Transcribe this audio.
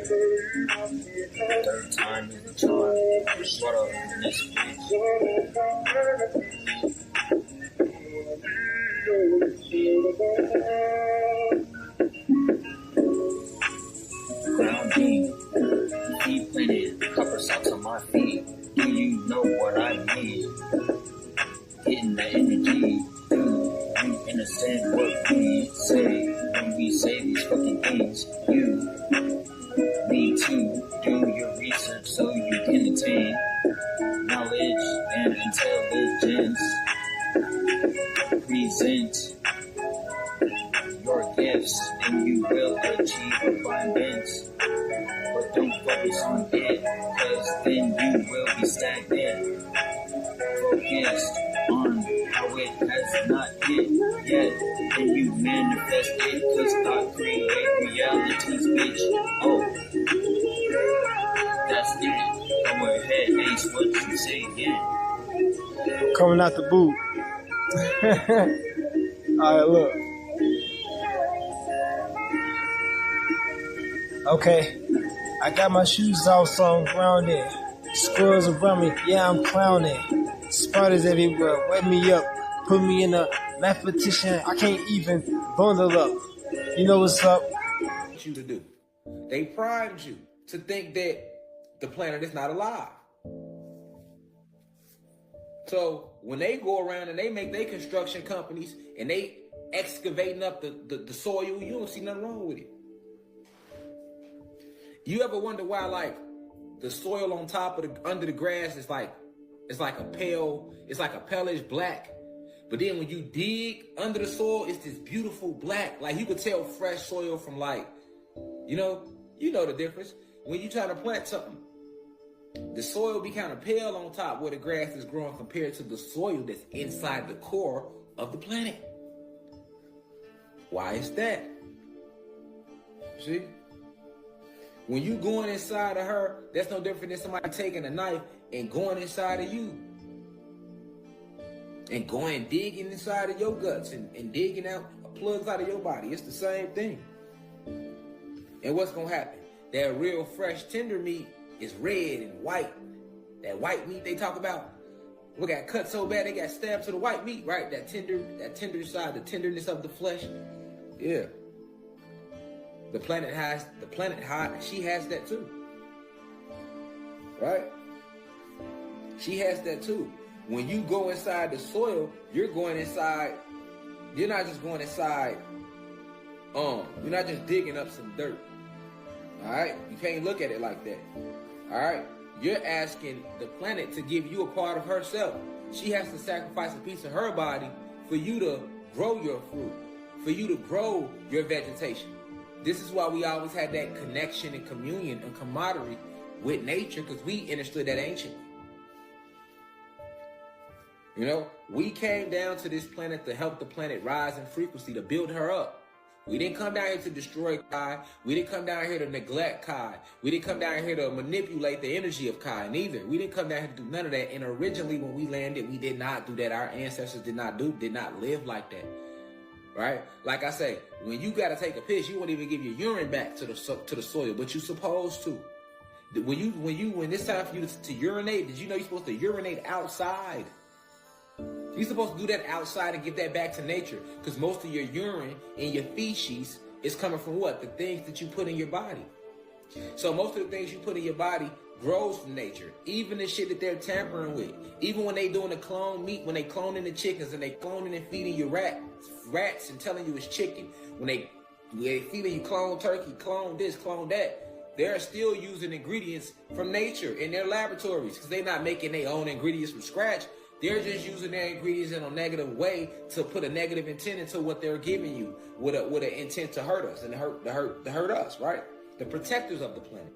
Third time is the charm. Shut up in this bitch. Grounding, feet planted, copper socks on my feet. Do you know what I mean? Getting the energy. Do you understand what we say when we say these fucking things? You need to do your research so you can attain knowledge and intelligence. Present your gifts and you will achieve abundance. But don't focus on it, cause then you will be stagnant. Focused on how it has not hit yet, and you manifest it, cause thought create realities, bitch. Oh, that's it. Go ahead, Ace, what you say again? Coming out the boot. Alright, look. Okay, I got my shoes off, so I'm grounded. Squirrels around me, yeah, I'm clowning. Spiders everywhere, wake me up, put me in a mathematician. I can't even bundle up. You know what's up? You to do. They primed you to think that the planet is not alive. So when they go around and they make their construction companies and they excavating up the soil, you don't see nothing wrong with it. You ever wonder why, like, the soil on top of under the grass is like a palish black, but then when you dig under the soil, it's this beautiful black. Like, you could tell fresh soil from, like, you know the difference. When you try to plant something, the soil be kind of pale on top where the grass is growing compared to the soil that's inside the core of the planet. Why is that? See? When you going inside of her, that's no different than somebody taking a knife and going inside of you. And going digging inside of your guts and digging out plugs out of your body. It's the same thing. And what's going to happen? That real fresh tender meat is red and white. That white meat they talk about. We got cut so bad they got stabbed to the white meat, right? That tender side, the tenderness of the flesh. Yeah. The planet has, she has that too. Right? She has that too. When you go inside the soil, you're going inside, you're not just going inside, you're not just digging up some dirt. Alright? You can't look at it like that. Alright? You're asking the planet to give you a part of herself. She has to sacrifice a piece of her body for you to grow your fruit, for you to grow your vegetation. This is why we always had that connection and communion and camaraderie with nature, because we understood that anciently. You know, we came down to this planet to help the planet rise in frequency, to build her up. We didn't come down here to destroy Kai. We didn't come down here to neglect Kai. We didn't come down here to manipulate the energy of Kai, neither. We didn't come down here to do none of that. And originally when we landed, we did not do that. Our ancestors did not live like that. Right? Like I say, when you got to take a piss, you won't even give your urine back to the soil, but you're supposed to. When it's time for you to urinate, did you know you're supposed to urinate outside? You're supposed to do that outside and give that back to nature, because most of your urine and your feces is coming from what? The things that you put in your body. So most of the things you put in your body grows from nature. Even the shit that they're tampering with. Even when they doing the clone meat, when they cloning the chickens and they cloning and feeding you rats and telling you it's chicken. When they feeding you clone turkey, clone this, clone that, they're still using ingredients from nature in their laboratories, because they're not making their own ingredients from scratch. They're just using their ingredients in a negative way to put a negative intent into what they're giving you with an intent to hurt us and to hurt us, right? The protectors of the planet.